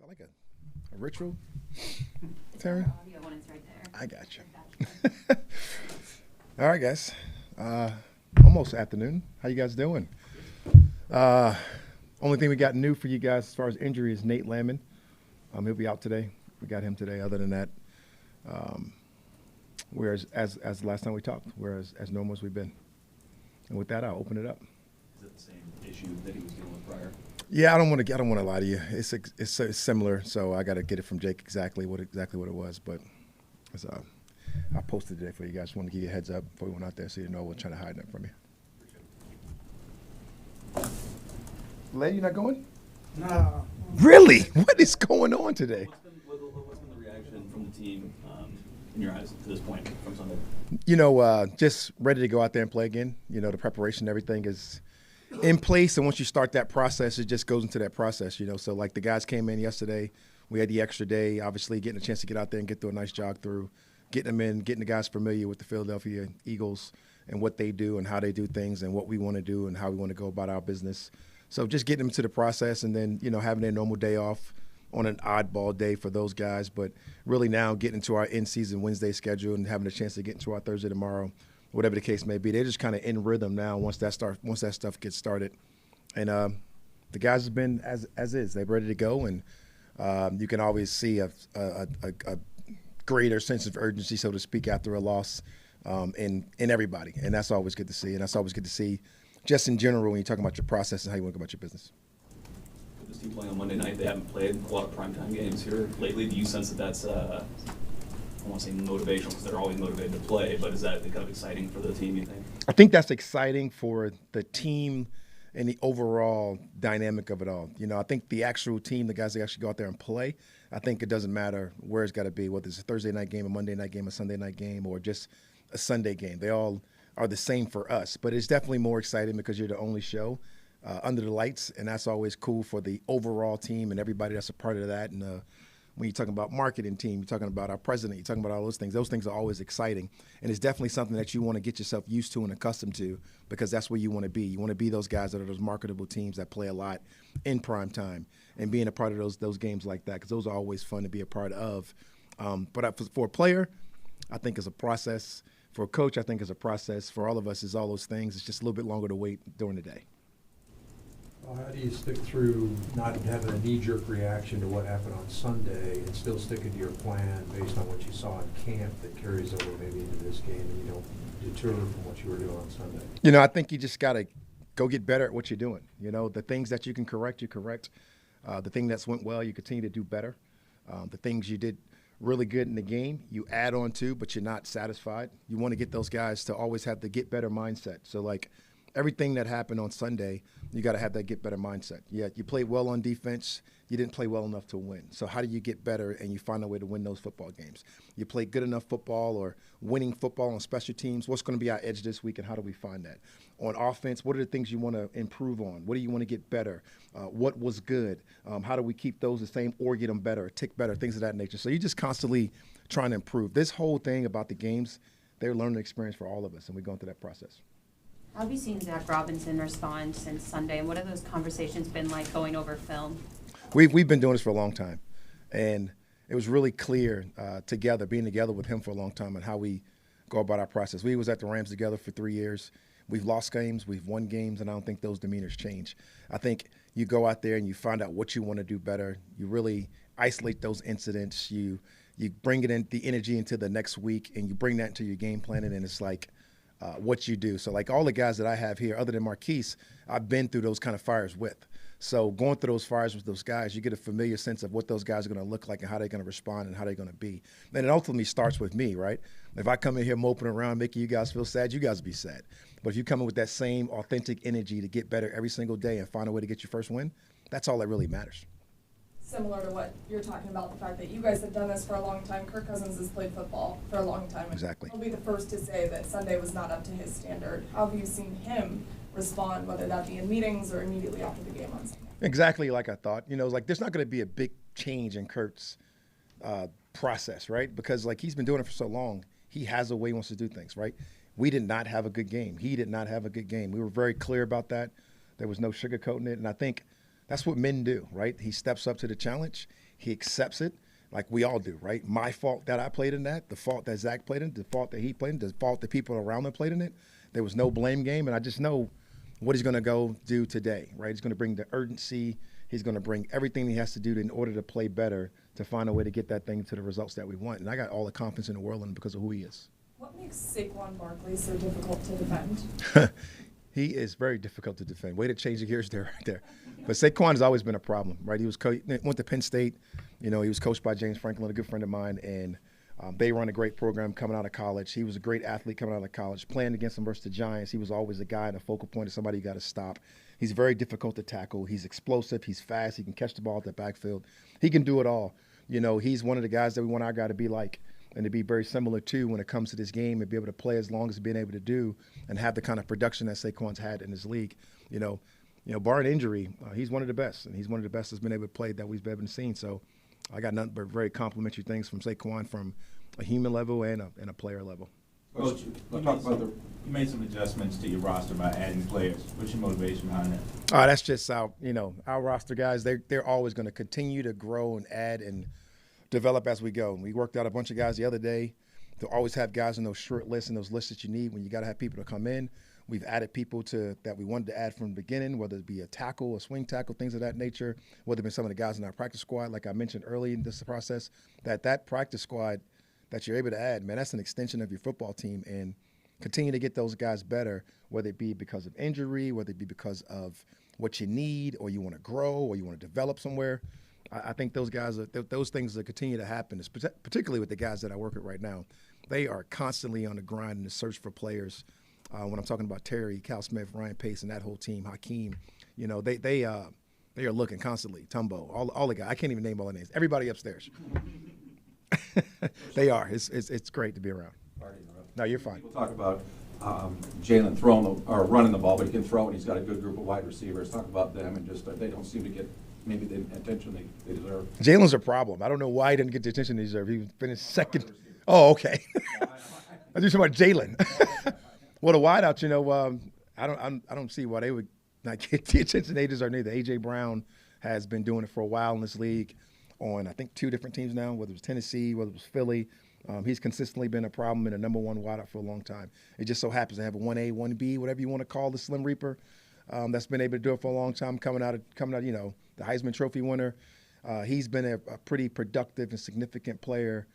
that like a ritual, Terry? Audio one is right there. I got you. All right, guys. Almost afternoon. How you guys doing? Only thing we got new for you guys as far as injury is Nate Landman. He'll be out today. We got him today. Other than that, we're as the last time we talked, we're as normal as we've been. And with that, I'll open it up. Is it the same issue that he was dealing with prior? Yeah, I don't want to lie to you. It's similar, so I got to get it from Jake exactly what it was. But I posted today for you guys. Just wanted to give you a heads up before we went out there, so you know we're trying to hide that from you. Lay, you not going? No. Really? What is going on today? What's been the reaction from the team in your eyes to this point from Sunday? Just ready to go out there and play again. The preparation, everything is in place, and once you start that process, it just goes into that process. So like the guys came in yesterday, we had the extra day, obviously getting a chance to get out there and get through a nice jog through, getting them in, getting the guys familiar with the Philadelphia Eagles and what they do and how they do things and what we want to do and how we want to go about our business. So just getting them to the process and then, having their normal day off on an oddball day for those guys. But really now getting into our in-season Wednesday schedule and having a chance to get into our Thursday tomorrow, whatever the case may be. They're just kind of in rhythm now once that stuff gets started. And the guys have been as is. They're ready to go, and you can always see a greater sense of urgency, so to speak, after a loss in everybody. And that's always good to see. And that's always good to see just in general when you're talking about your process and how you want to go about your business. With this team playing on Monday night, they haven't played a lot of primetime games here lately. Do you sense that that's, I don't want to say motivational because they're always motivated to play, but is that kind of exciting for the team, you think? I think that's exciting for the team and the overall dynamic of it all. I think the actual team, the guys that actually go out there and play, I think it doesn't matter where it's got to be, whether it's a Thursday night game, a Monday night game, a Sunday night game, or just a Sunday game. They all are the same for us. But it's definitely more exciting because you're the only show under the lights, and that's always cool for the overall team and everybody that's a part of that. And when you're talking about marketing team, you're talking about our president, you're talking about all those things. Those things are always exciting. And it's definitely something that you want to get yourself used to and accustomed to because that's where you want to be. You want to be those guys that are those marketable teams that play a lot in prime time and being a part of those games like that because those are always fun to be a part of. But for a player, I think it's a process. For a coach, I think it's a process. For all of us, it's all those things. It's just a little bit longer to wait during the day. Well, how do you stick through not having a knee-jerk reaction to what happened on Sunday and still sticking to your plan based on what you saw in camp that carries over maybe into this game and you don't deter from what you were doing on Sunday? I think you just got to go get better at what you're doing. The things that you can correct, you correct. The thing that's went well, you continue to do better. The things you did really good in the game, you add on to, but you're not satisfied. You want to get those guys to always have the get better mindset. So like everything that happened on Sunday, you got to have that get better mindset. Yeah, you played well on defense. You didn't play well enough to win. So how do you get better and you find a way to win those football games? You play good enough football or winning football on special teams. What's going to be our edge this week and how do we find that? On offense, what are the things you want to improve on? What do you want to get better? What was good? How do we keep those the same or get them better, tick better, things of that nature. So you're just constantly trying to improve. This whole thing about the games, they're a learning experience for all of us, and we're going through that process. How have you seen Zach Robinson respond since Sunday, and what have those conversations been like going over film? We've been doing this for a long time, and it was really clear being together with him for a long time and how we go about our process. We was at the Rams together for 3 years. We've lost games, we've won games, and I don't think those demeanors change. I think you go out there and you find out what you want to do better. You really isolate those incidents. You bring the energy into the next week, and you bring that into your game planning, and it's like what you do. So like all the guys that I have here, other than Marquise, I've been through those kind of fires with. So going through those fires with those guys, you get a familiar sense of what those guys are going to look like and how they're going to respond and how they're going to be. And it ultimately starts with me, right? If I come in here moping around, making you guys feel sad, you guys be sad. But if you come in with that same authentic energy to get better every single day and find a way to get your first win, that's all that really matters. Similar to what you're talking about, the fact that you guys have done this for a long time. Kirk Cousins has played football for a long time. Exactly. He'll be the first to say that Sunday was not up to his standard. How have you seen him respond, whether that be in meetings or immediately after the game on Sunday? Exactly like I thought. There's not going to be a big change in Kirk's process, right? Because he's been doing it for so long, he has a way he wants to do things, right? We did not have a good game. He did not have a good game. We were very clear about that. There was no sugarcoating it, and I think that's what men do, right? He steps up to the challenge. he accepts it, like we all do, right? My fault that I played in that, the fault that Zach played in, the fault that he played in, the fault that people around him played in it. There was no blame game, and I just know what he's going to go do today, right? He's going to bring the urgency. He's going to bring everything he has to do in order to play better, to find a way to get that thing to the results that we want. And I got all the confidence in the world in him because of who he is. What makes Saquon Barkley so difficult to defend? He is very difficult to defend. Way to change the gears there, right there. But Saquon has always been a problem, right? He went to Penn State. He was coached by James Franklin, a good friend of mine, and they run a great program coming out of college. He was a great athlete coming out of college. Playing against them versus the Giants, he was always a guy and a focal point of somebody you got to stop. He's very difficult to tackle. He's explosive. He's fast. He can catch the ball at the backfield. He can do it all. He's one of the guys that we want our guy to be like and to be very similar to when it comes to this game and be able to play as long as being able to do and have the kind of production that Saquon's had in this league. Barring injury, he's one of the best, and he's one of the best that's been able to play that we've ever seen. So I got nothing but very complimentary things from Saquon from a human level and a player level. Coach, you made some adjustments to your roster by adding players. What's your motivation behind that? That's just our roster guys. They're always going to continue to grow and add and develop as we go. And we worked out a bunch of guys the other day. They'll always have guys on those short lists and those lists that you need when you got to have people to come in. We've added people that we wanted to add from the beginning, whether it be a tackle, a swing tackle, things of that nature, whether it be some of the guys in our practice squad, like I mentioned early in this process, that practice squad that you're able to add, man, that's an extension of your football team, and continue to get those guys better, whether it be because of injury, whether it be because of what you need or you want to grow or you want to develop somewhere. I think those guys, those things that continue to happen, particularly with the guys that I work with right now. They are constantly on the grind and the search for players. When I'm talking about Terry, Cal Smith, Ryan Pace, and that whole team, Hakeem, they are looking constantly. Tumbo, all the guys. I can't even name all the names. Everybody upstairs. They are. It's great to be around. No, you're fine. People talk about Jalen running the ball, but he can throw, and he's got a good group of wide receivers. Talk about them, and just they don't seem to get maybe the attention they deserve. Jalen's a problem. I don't know why he didn't get the attention he deserved. He finished second. Oh, okay. I was talking about Jalen. Well, the wideouts, I don't see why they would not get the attention they deserve neither. A.J. Brown has been doing it for a while in this league on, I think, 2 different teams now, whether it was Tennessee, whether it was Philly. He's consistently been a problem and a number 1 wideout for a long time. It just so happens to have a 1A, 1B, whatever you want to call the Slim Reaper, that's been able to do it for a long time, coming out, the Heisman Trophy winner. He's been a pretty productive and significant player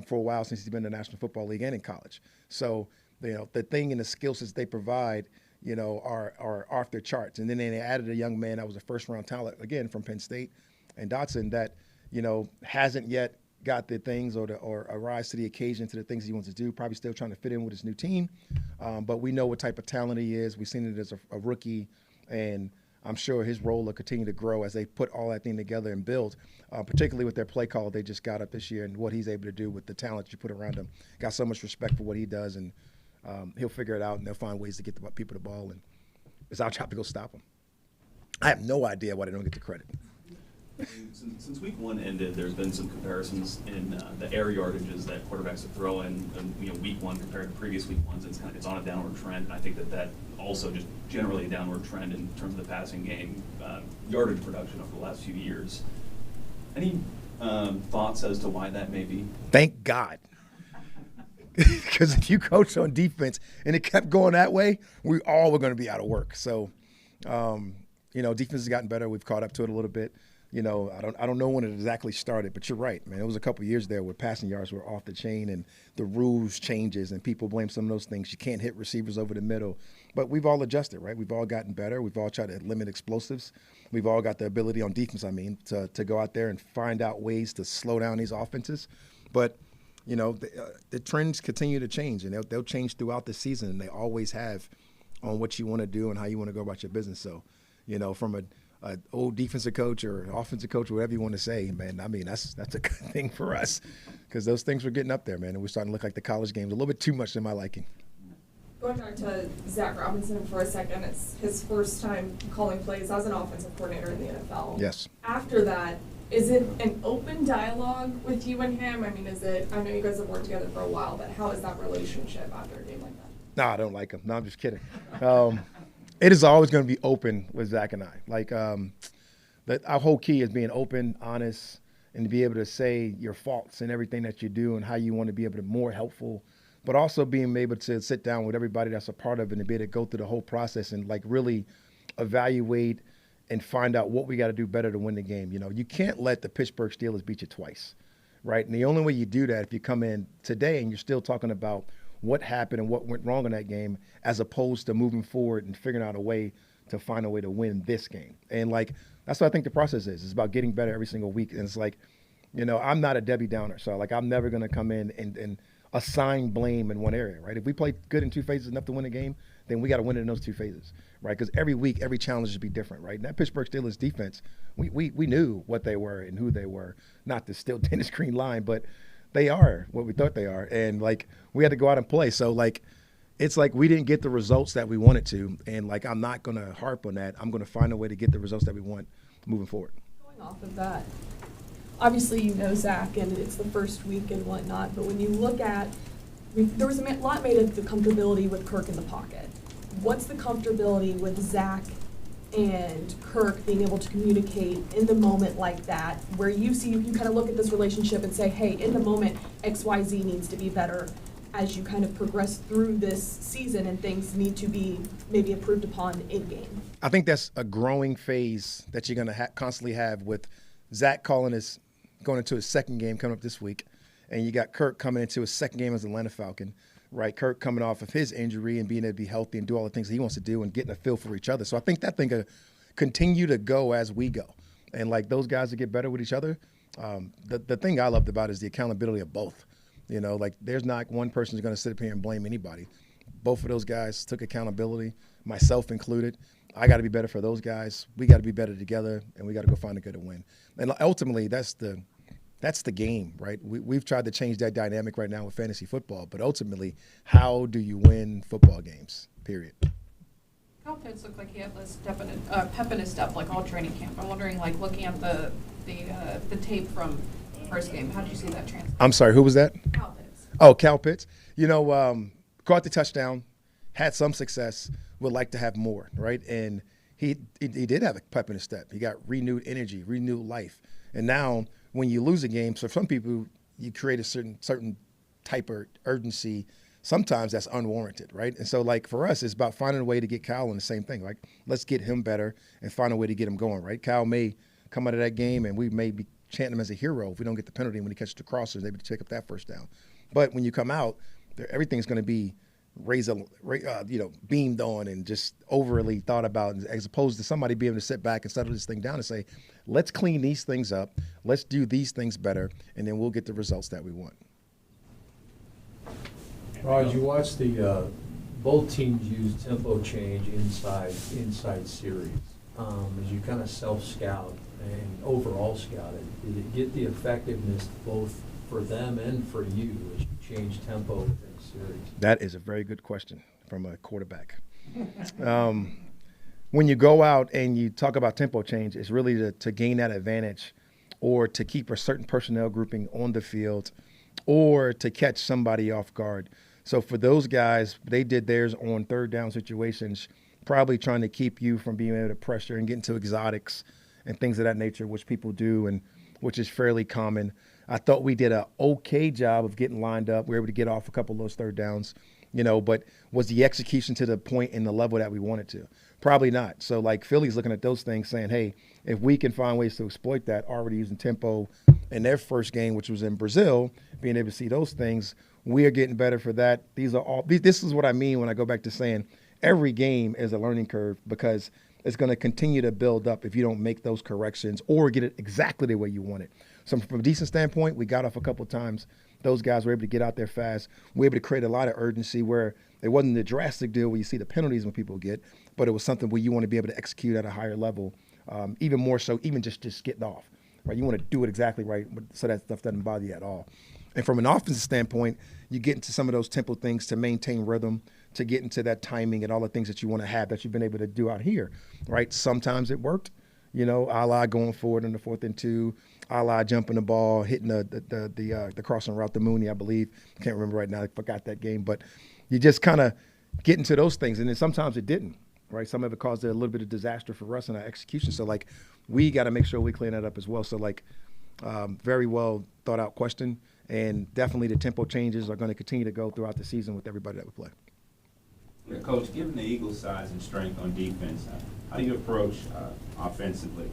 for a while since he's been in the National Football League and in college. So, the thing and the skill sets they provide, are off their charts. And then they added a young man that was a first-round talent, again, from Penn State, and Dotson, that, hasn't yet got the things or rise to the occasion to the things he wants to do, probably still trying to fit in with his new team. But we know what type of talent he is. We've seen it as a rookie, and I'm sure his role will continue to grow as they put all that thing together and build, particularly with their play call they just got up this year and what he's able to do with the talent you put around him. Got so much respect for what he does, and he'll figure it out, and they'll find ways to get the people the ball, and it's our job to go stop him. I have no idea why they don't get the credit. Since week 1 ended, there's been some comparisons in the air yardages that quarterbacks are throwing, week 1 compared to previous week 1s. It's on a downward trend, and I think that also just generally a downward trend in terms of the passing game, yardage production over the last few years. Any thoughts as to why that may be? Thank God. Because if you coach on defense and it kept going that way, we all were going to be out of work. So, defense has gotten better. We've caught up to it a little bit. I don't know when it exactly started, but you're right, man. It was a couple of years there where passing yards were off the chain and the rules changes and people blame some of those things. You can't hit receivers over the middle. But we've all adjusted, right? We've all gotten better. We've all tried to limit explosives. We've all got the ability on defense, to go out there and find out ways to slow down these offenses. But, the trends continue to change, and they'll change throughout the season, and they always have on what you want to do and how you want to go about your business. So, from an old defensive coach or offensive coach, whatever you want to say, man, that's a good thing for us because those things were getting up there, man, and we're starting to look like the college games a little bit too much to my liking. Going back to Zach Robinson for a second, it's his first time calling plays as an offensive coordinator in the NFL. Yes. After that, is it an open dialogue with you and him? I know you guys have worked together for a while, but how is that relationship after a game like that? No, I don't like him. No, I'm just kidding. It is always going to be open with Zach and I. Our whole key is being open, honest, and to be able to say your faults and everything that you do and how you want to be able to be more helpful, but also being able to sit down with everybody that's a part of it and be able to go through the whole process and like really evaluate and find out what we got to do better to win the game. You know, you can't let the Pittsburgh Steelers beat you twice, right? And the only way you do that, if you come in today and you're still talking about what happened and what went wrong in that game, as opposed to moving forward and figuring out a way to find a way to win this game. And like, that's what I think the process is. It's about getting better every single week. And it's like, you know, I'm not a Debbie Downer. So like, I'm never going to come in and assign blame in one area, right? If we play good in two phases enough to win a game, then we got to win it in those two phases, right? Because every week, every challenge should be different, right? And that Pittsburgh Steelers defense, we knew what they were and who they were. Not the still Dennis Green line, but they are what we thought they are. And like, we had to go out and play. So like, it's like we didn't get the results that we wanted to. And like, I'm not going to harp on that. I'm going to find a way to get the results that we want moving forward. Going off of that, obviously you know Zach, and it's the first week and whatnot, but when you look at, there was a lot made of the comfortability with Kirk in the pocket. What's the comfortability with Zach and Kirk being able to communicate in the moment like that, where you kind of look at this relationship and say, hey, in the moment, XYZ needs to be better as you kind of progress through this season and things need to be maybe improved upon in game? I think that's a growing phase that you're going to constantly have with Zach going into his second game coming up this week, and you got Kirk coming into his second game as Atlanta Falcon, right? Kirk coming off of his injury and being able to be healthy and do all the things that he wants to do and getting a feel for each other. So I think that thing will continue to go as we go. And like those guys that get better with each other, the thing I loved about it is the accountability of both. You know, like there's not one person who's going to sit up here and blame anybody. Both of those guys took accountability, myself included. I got to be better for those guys. We got to be better together, and we got to go find a good to win. And ultimately, that's the game, right? We've tried to change that dynamic right now with fantasy football, but ultimately, how do you win football games, period? Kyle Pitts looked like he had less pep in his step like all training camp. I'm wondering, like, looking at the tape from the first game, how did you see that translate? I'm sorry, who was that? Kyle Pitts. Oh, Cal Pitts. You know, caught the touchdown, had some success, would like to have more, right? And he did have a pep in his step. He got renewed energy, renewed life. And now when you lose a game, so some people, you create a certain type of urgency. Sometimes that's unwarranted, right? And so, like, for us, it's about finding a way to get Kyle in the same thing. Like, let's get him better and find a way to get him going, right? Kyle may come out of that game, and we may be chanting him as a hero if we don't get the penalty when he catches the crossers, able to take up that first down. But when you come out, everything's going to be beamed on and just overly thought about, as opposed to somebody being able to sit back and settle this thing down and say, let's clean these things up, let's do these things better, and then we'll get the results that we want. Raj, you watched both teams use tempo change inside series. As you kind of self-scout and overall scouted, did it get the effectiveness both for them and for you as you change tempo within a series? That is a very good question from a quarterback. When you go out and you talk about tempo change, it's really to gain that advantage or to keep a certain personnel grouping on the field or to catch somebody off guard. So for those guys, they did theirs on third down situations, probably trying to keep you from being able to pressure and get into exotics and things of that nature, which people do and which is fairly common. I thought we did an okay job of getting lined up. We were able to get off a couple of those third downs, but was the execution to the point and the level that we wanted to? Probably not. So, like, Philly's looking at those things saying, hey, if we can find ways to exploit that, already using tempo in their first game, which was in Brazil, being able to see those things, we are getting better for that. This is what I mean when I go back to saying every game is a learning curve, because it's going to continue to build up if you don't make those corrections or get it exactly the way you want it. So from a decent standpoint, we got off a couple of times. Those guys were able to get out there fast. We were able to create a lot of urgency where it wasn't a drastic deal where you see the penalties when people get, but it was something where you want to be able to execute at a higher level, even more so, even just getting off. Right? You want to do it exactly right so that stuff doesn't bother you at all. And from an offensive standpoint, you get into some of those tempo things to maintain rhythm, to get into that timing and all the things that you want to have that you've been able to do out here, right? Sometimes it worked, a la going forward in the 4th and 2, a la jumping the ball, hitting the crossing route, the Mooney, I believe. I can't remember right now. I forgot that game. But you just kind of get into those things. And then sometimes it didn't, right? Some of it caused a little bit of disaster for us in our execution. So, like, we got to make sure we clean that up as well. So, like, Very well thought out question, and definitely the tempo changes are going to continue to go throughout the season with everybody that we play. Yeah, Coach, given the Eagles' size and strength on defense, how do you approach offensively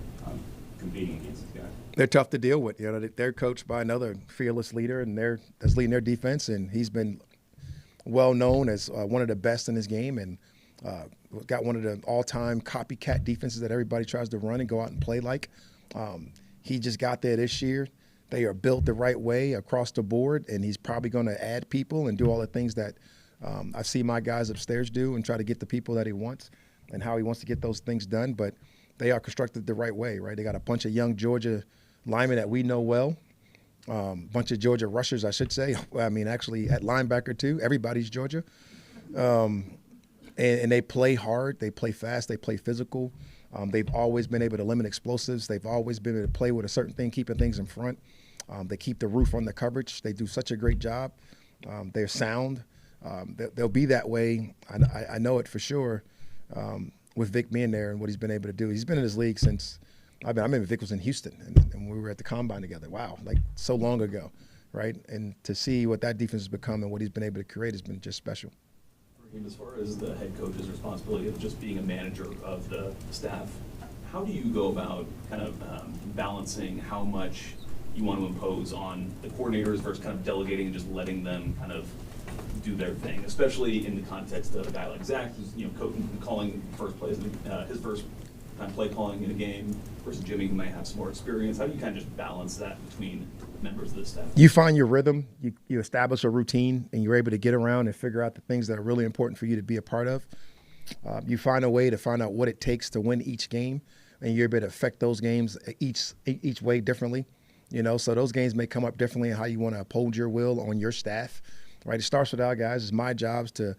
competing against these guys? They're tough to deal with. You know, they're coached by another fearless leader, and that's leading their defense, and he's been well known as one of the best in his game, and got one of the all-time copycat defenses that everybody tries to run and go out and play like. He just got there this year. They are built the right way across the board, and he's probably going to add people and do all the things that I see my guys upstairs do and try to get the people that he wants and how he wants to get those things done. But they are constructed the right way, right? They got a bunch of young Georgia linemen that we know well, bunch of Georgia rushers, I should say. I mean, actually at linebacker too. Everybody's Georgia. And they play hard. They play fast. They play physical. They've always been able to limit explosives. They've always been able to play with a certain thing, keeping things in front. They keep the roof on the coverage. They do such a great job. They're sound. They'll be that way. I know it for sure with Vic being there and what he's been able to do. He's been in this league since I remember Vic was in Houston and we were at the Combine together. Wow, like so long ago, right? And to see what that defense has become and what he's been able to create has been just special. As far as the head coach's responsibility of just being a manager of the staff, how do you go about kind of balancing how much you want to impose on the coordinators versus kind of delegating and just letting them kind of do their thing, especially in the context of a guy like Zach, who's calling first plays, his first time play calling in a game, versus Jimmy, who might have some more experience. How do you kind of just balance that between members of the staff? You find your rhythm, you establish a routine, and you're able to get around and figure out the things that are really important for you to be a part of. You find a way to find out what it takes to win each game, and you're able to affect those games each way differently. You know, so those games may come up differently in how you want to uphold your will on your staff. Right, it starts with our guys. It's my job to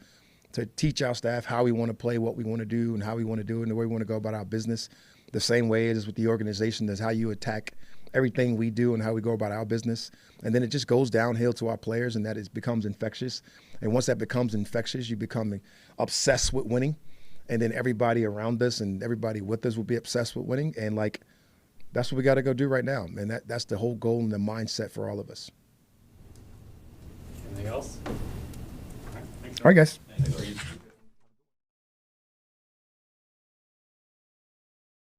teach our staff how we want to play, what we want to do, and how we want to do it, and the way we want to go about our business. The same way it is with the organization. That's how you attack everything we do and how we go about our business. And then it just goes downhill to our players, and that it becomes infectious. And once that becomes infectious, you become obsessed with winning. And then everybody around us and everybody with us will be obsessed with winning. And, that's what we got to go do right now. And that's the whole goal and the mindset for all of us. Anything else? All right, thanks, All right, guys. Thanks.